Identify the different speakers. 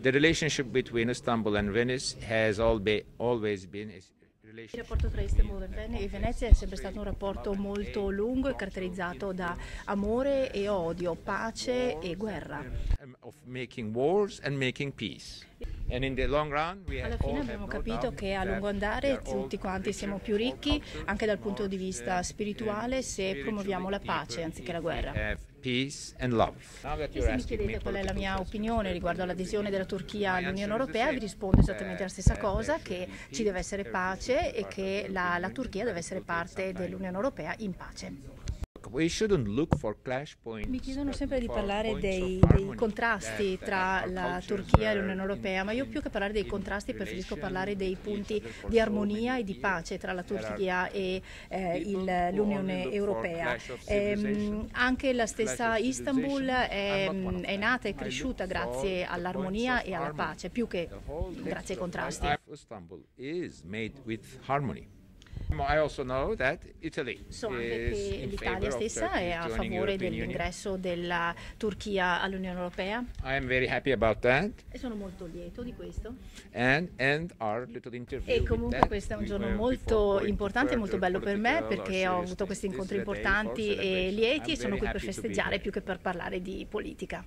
Speaker 1: The relationship between Istanbul and Venice has always been a
Speaker 2: Il
Speaker 1: relationship
Speaker 2: rapporto tra Istanbul e Venezia è sempre stato un rapporto molto lungo e caratterizzato da amore e odio, pace e guerra.
Speaker 1: of making wars and making peace. And in the long run,
Speaker 2: Alla fine
Speaker 1: all
Speaker 2: abbiamo
Speaker 1: have no
Speaker 2: capito
Speaker 1: doubt
Speaker 2: che a
Speaker 1: that
Speaker 2: lungo
Speaker 1: we
Speaker 2: andare
Speaker 1: are all
Speaker 2: tutti quanti
Speaker 1: richer,
Speaker 2: siamo più
Speaker 1: more
Speaker 2: ricchi,
Speaker 1: cultured,
Speaker 2: anche dal punto
Speaker 1: more
Speaker 2: di vista spirituale, se promuoviamo la pace
Speaker 1: deeper
Speaker 2: anziché la
Speaker 1: if we
Speaker 2: guerra.
Speaker 1: have peace and love. Now that
Speaker 2: E
Speaker 1: you're
Speaker 2: se mi
Speaker 1: asking me
Speaker 2: chiedete qual è la mia
Speaker 1: political
Speaker 2: opinione
Speaker 1: questions,
Speaker 2: riguardo all'adesione della Turchia
Speaker 1: my
Speaker 2: all'Unione
Speaker 1: answer is the
Speaker 2: Europea, vi
Speaker 1: same.
Speaker 2: rispondo esattamente la stessa
Speaker 1: That
Speaker 2: cosa,
Speaker 1: there
Speaker 2: che
Speaker 1: should be
Speaker 2: ci deve
Speaker 1: peace,
Speaker 2: essere
Speaker 1: there should
Speaker 2: pace
Speaker 1: be
Speaker 2: e
Speaker 1: part of
Speaker 2: che
Speaker 1: the
Speaker 2: la
Speaker 1: European
Speaker 2: Turchia
Speaker 1: Union,
Speaker 2: deve essere
Speaker 1: but it will take some
Speaker 2: parte
Speaker 1: time.
Speaker 2: dell'Unione Europea in pace.
Speaker 1: We shouldn't look for clash points,
Speaker 2: Mi chiedono
Speaker 1: but
Speaker 2: sempre di
Speaker 1: for
Speaker 2: parlare
Speaker 1: points of
Speaker 2: dei
Speaker 1: harmony
Speaker 2: contrasti
Speaker 1: that
Speaker 2: tra
Speaker 1: our
Speaker 2: la
Speaker 1: cultures
Speaker 2: Turchia e
Speaker 1: are
Speaker 2: l'Unione Europea, ma io più che parlare dei
Speaker 1: in
Speaker 2: contrasti preferisco
Speaker 1: relation
Speaker 2: parlare dei
Speaker 1: with each
Speaker 2: punti
Speaker 1: other for
Speaker 2: di
Speaker 1: so
Speaker 2: armonia
Speaker 1: many
Speaker 2: e di
Speaker 1: years.
Speaker 2: pace tra la
Speaker 1: There are
Speaker 2: Turchia e
Speaker 1: people who only
Speaker 2: l'Unione
Speaker 1: look for
Speaker 2: Europea.
Speaker 1: clash of civilization.
Speaker 2: Anche la
Speaker 1: Clash
Speaker 2: stessa
Speaker 1: of
Speaker 2: Istanbul
Speaker 1: civilization, I'm not one of
Speaker 2: è
Speaker 1: them.
Speaker 2: nata e
Speaker 1: I look
Speaker 2: cresciuta
Speaker 1: for
Speaker 2: grazie
Speaker 1: the
Speaker 2: all'armonia
Speaker 1: points of
Speaker 2: e alla
Speaker 1: harmony.
Speaker 2: pace, più che
Speaker 1: The whole
Speaker 2: grazie ai
Speaker 1: text of
Speaker 2: contrasti.
Speaker 1: life of Istanbul is made with harmony. I also know that Italy
Speaker 2: So anche
Speaker 1: is
Speaker 2: che
Speaker 1: in
Speaker 2: l'Italia
Speaker 1: favor of
Speaker 2: stessa è
Speaker 1: Turkey
Speaker 2: a
Speaker 1: joining
Speaker 2: favore
Speaker 1: European Union.
Speaker 2: dell'ingresso della Turchia all'Unione Europea
Speaker 1: I am very happy about that.
Speaker 2: e sono molto lieto di questo.
Speaker 1: And our little interview
Speaker 2: E
Speaker 1: with
Speaker 2: comunque
Speaker 1: that,
Speaker 2: questo è un
Speaker 1: we
Speaker 2: giorno
Speaker 1: were
Speaker 2: molto
Speaker 1: before going
Speaker 2: importante e molto
Speaker 1: further
Speaker 2: bello per me
Speaker 1: political or
Speaker 2: perché ho
Speaker 1: serious
Speaker 2: avuto questi
Speaker 1: things. This
Speaker 2: incontri
Speaker 1: is a day for
Speaker 2: importanti e
Speaker 1: celebration.
Speaker 2: lieti
Speaker 1: I'm
Speaker 2: e sono
Speaker 1: very
Speaker 2: qui per
Speaker 1: happy to be
Speaker 2: festeggiare
Speaker 1: here.
Speaker 2: più che per parlare di politica.